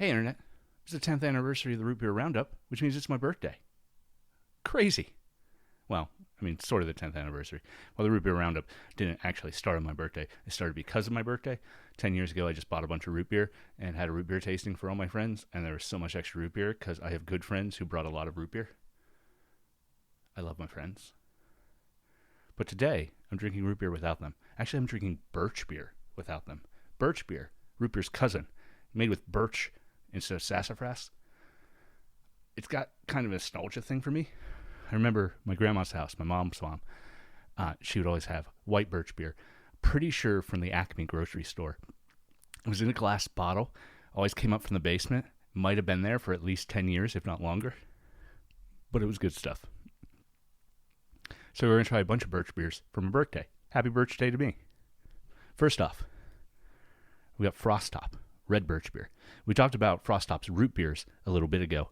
Hey, Internet, it's the 10th anniversary of the Root Beer Roundup, which means it's my birthday. Crazy. Well, I mean, sort of the 10th anniversary. Well, the Root Beer Roundup didn't actually start on my birthday. It started because of my birthday. 10 years ago, I just bought a bunch of root beer and had a root beer tasting for all my friends, and there was so much extra root beer because I have good friends who brought a lot of root beer. I love my friends. But today, I'm drinking root beer without them. Actually, I'm drinking birch beer without them. Birch beer, root beer's cousin, made with birch instead of sassafras. It's got kind of a nostalgia thing for me. I remember my grandma's house, my mom's mom. She would always have white birch beer. Pretty sure from the Acme grocery store. It was in a glass bottle. Always came up from the basement. Might have been there for at least 10 years, if not longer. But it was good stuff. So we're going to try a bunch of birch beers for my birthday. Happy Birchday to me. First off, we got Frostop, red birch beer. We talked about Frostop's root beers a little bit ago,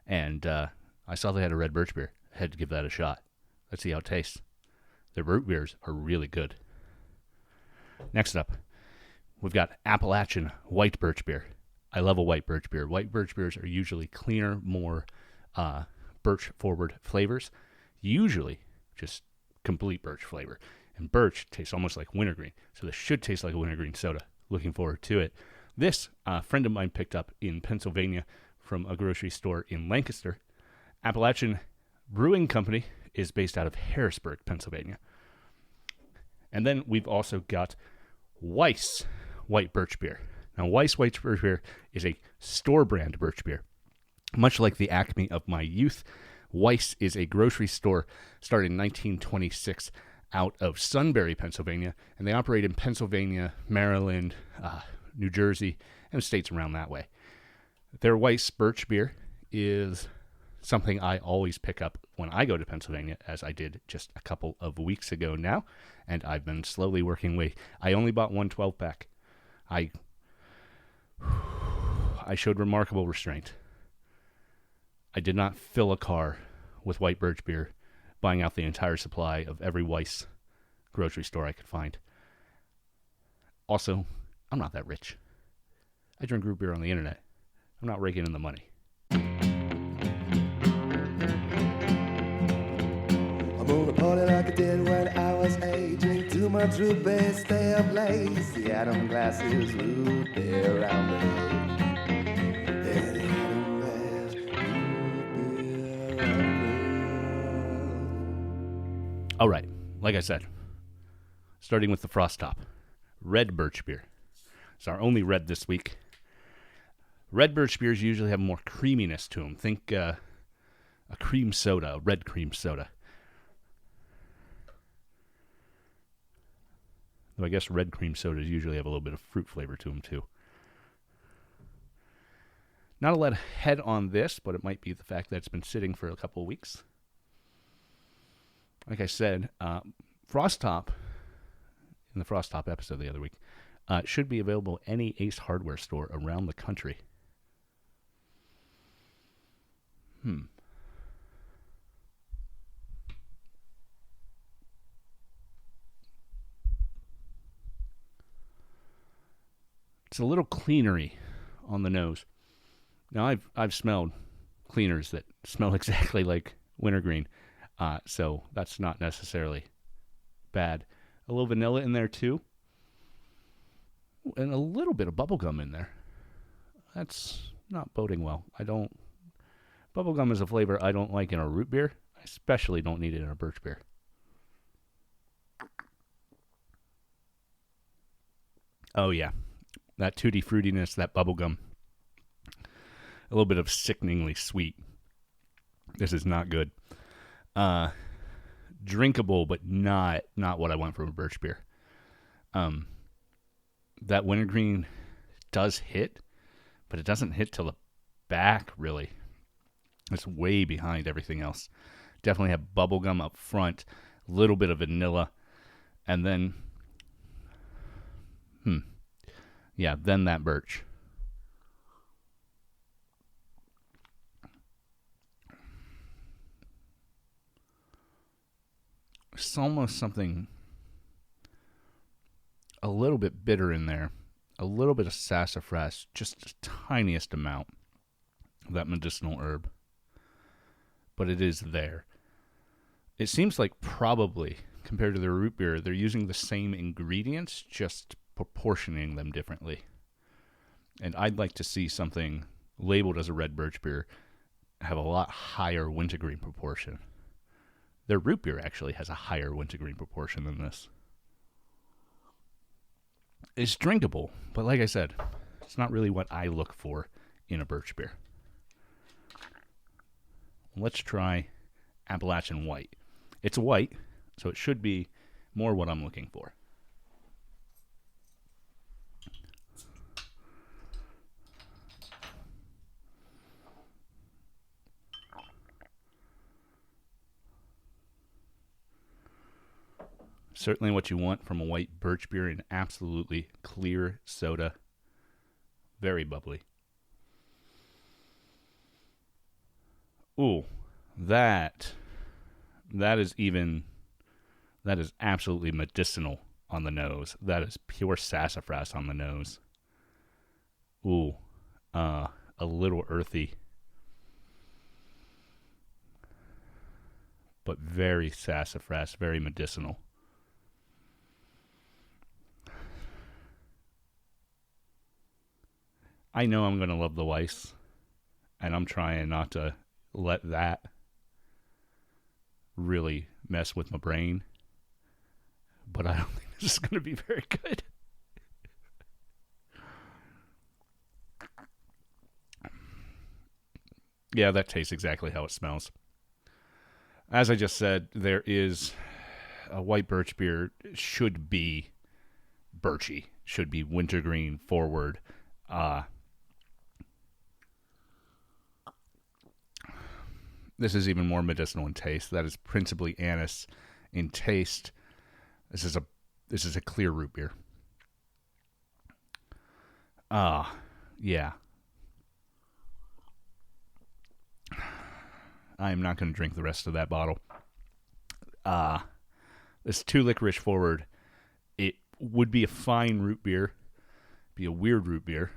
and I saw they had a red birch beer. I had to give that a shot. Let's see how it tastes. Their root beers are really good. Next up, we've got Appalachian white birch beer. I love a white birch beer. White birch beers are usually cleaner, more birch-forward flavors. Usually just complete birch flavor. And birch tastes almost like wintergreen. So this should taste like a wintergreen soda. Looking forward to it. This, a friend of mine picked up in Pennsylvania from a grocery store in Lancaster. Appalachian Brewing Company is based out of Harrisburg, Pennsylvania. And then we've also got Weiss white birch beer. Now, Weiss white birch beer is a store brand birch beer. Much like the Acme of my youth, Weiss is a grocery store started in 1926 out of Sunbury, Pennsylvania, and they operate in Pennsylvania, Maryland, New Jersey, and states around that way. Their Weiss birch beer is something I always pick up when I go to Pennsylvania, as I did just a couple of weeks ago now, and I've been slowly working away. I only bought one 12-pack. I showed remarkable restraint. I did not fill a car with white birch beer, buying out the entire supply of every Weiss grocery store I could find. Also, I'm not that rich. I drink root beer on the internet. I'm not raking in the money. I'm gonna party like I did when I was 8. Drink too much root beer, stay up late. The Adam glasses, root beer around me. Yeah, the Adam glass, root beer around me. All right, like I said, starting with the Frostop, red birch beer. It's our only red this week. Red birch beers usually have more creaminess to them. Think a cream soda, a red cream soda. Though I guess red cream sodas usually have a little bit of fruit flavor to them too. Not a lot of head on this, but it might be the fact that it's been sitting for a couple of weeks. Like I said, Frostop, in the Frostop episode the other week, should be available at any Ace Hardware store around the country. It's a little cleanery on the nose. Now, I've smelled cleaners that smell exactly like wintergreen, so that's not necessarily bad. A little vanilla in there too, and a little bit of bubblegum in there. That's not boding well. Bubblegum is a flavor I don't like in a root beer. I especially don't need it in a birch beer. Oh yeah, that tutti fruitiness, that bubblegum. A little bit of sickeningly sweet. This is not good. Drinkable, but not what I want from a birch beer. That wintergreen does hit, but it doesn't hit till the back, really. It's way behind everything else. Definitely have bubblegum up front, a little bit of vanilla, and then, then that birch. It's almost something a little bit bitter in there. a little bit of sassafras, just the tiniest amount of that medicinal herb. But it is there. It seems like probably, compared to the root beer, they're using the same ingredients, just proportioning them differently. And I'd like to see something labeled as a red birch beer have a lot higher wintergreen proportion. Their root beer actually has a higher wintergreen proportion than this. It's drinkable, but like I said, it's not really what I look for in a birch beer. Let's try Appalachian White. It's white, so it should be more what I'm looking for. Certainly what you want from a white birch beer, an absolutely clear soda. Very bubbly. Ooh, that is absolutely medicinal on the nose. That is pure sassafras on the nose. Ooh, a little earthy, but very sassafras, very medicinal. I know I'm going to love the Weiss, and I'm trying not to let that really mess with my brain, but I don't think this is going to be very good. Yeah, that tastes exactly how it smells. As I just said, there is a white birch beer should be birchy, should be wintergreen forward. This is even more medicinal in taste. That is principally anise. In taste, this is a clear root beer. Yeah. I am not going to drink the rest of that bottle. This 2 licorice forward, it would be a fine root beer, be a weird root beer.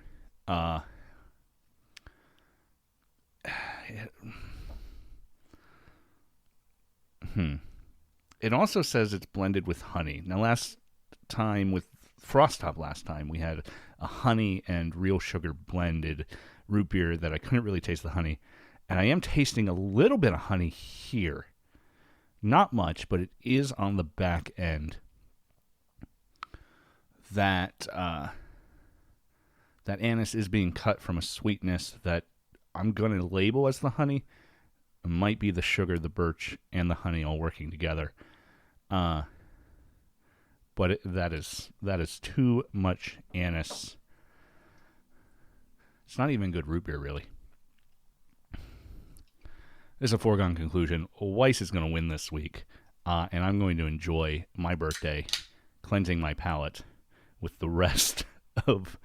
It also says it's blended with honey. Now, last time with Frostop, we had a honey and real sugar blended root beer that I couldn't really taste the honey. And I am tasting a little bit of honey here. Not much, but it is on the back end. That anise is being cut from a sweetness that I'm going to label as the honey. It might be the sugar, the birch, and the honey all working together. But that is too much anise. It's not even good root beer, really. This is a foregone conclusion. Weiss is going to win this week, and I'm going to enjoy my birthday, cleansing my palate with the rest of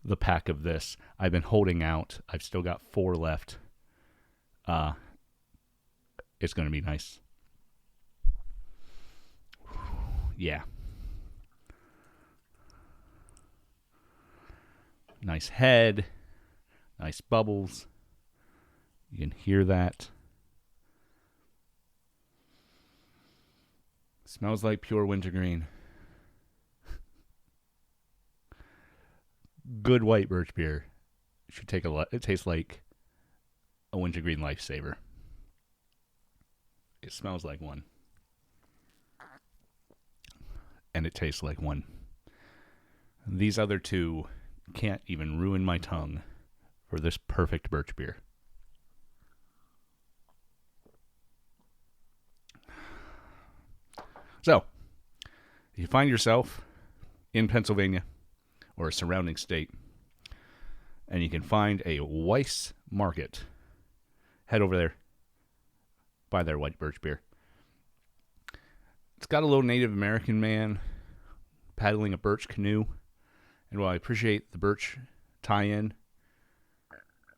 the pack of this. I've been holding out. I've still got 4 left. It's going to be nice. Yeah. Nice head. Nice bubbles. You can hear that. Smells like pure wintergreen. Good white birch beer. Should take it tastes like a wintergreen lifesaver. It smells like one. And it tastes like one. These other two can't even ruin my tongue for this perfect birch beer. So, if you find yourself in Pennsylvania or a surrounding state, and you can find a Weiss market, head over there, buy their white birch beer. It's got a little Native American man paddling a birch canoe, and while I appreciate the birch tie-in,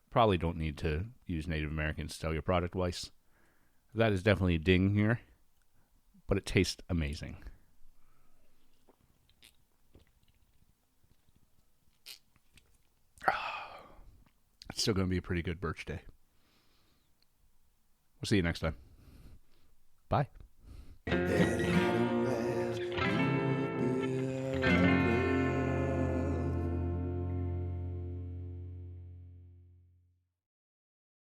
probably don't need to use Native Americans to sell your product, Weiss. That is definitely a ding here, but it tastes amazing. It's still going to be a pretty good birch day. We'll see you next time. Bye. Yeah.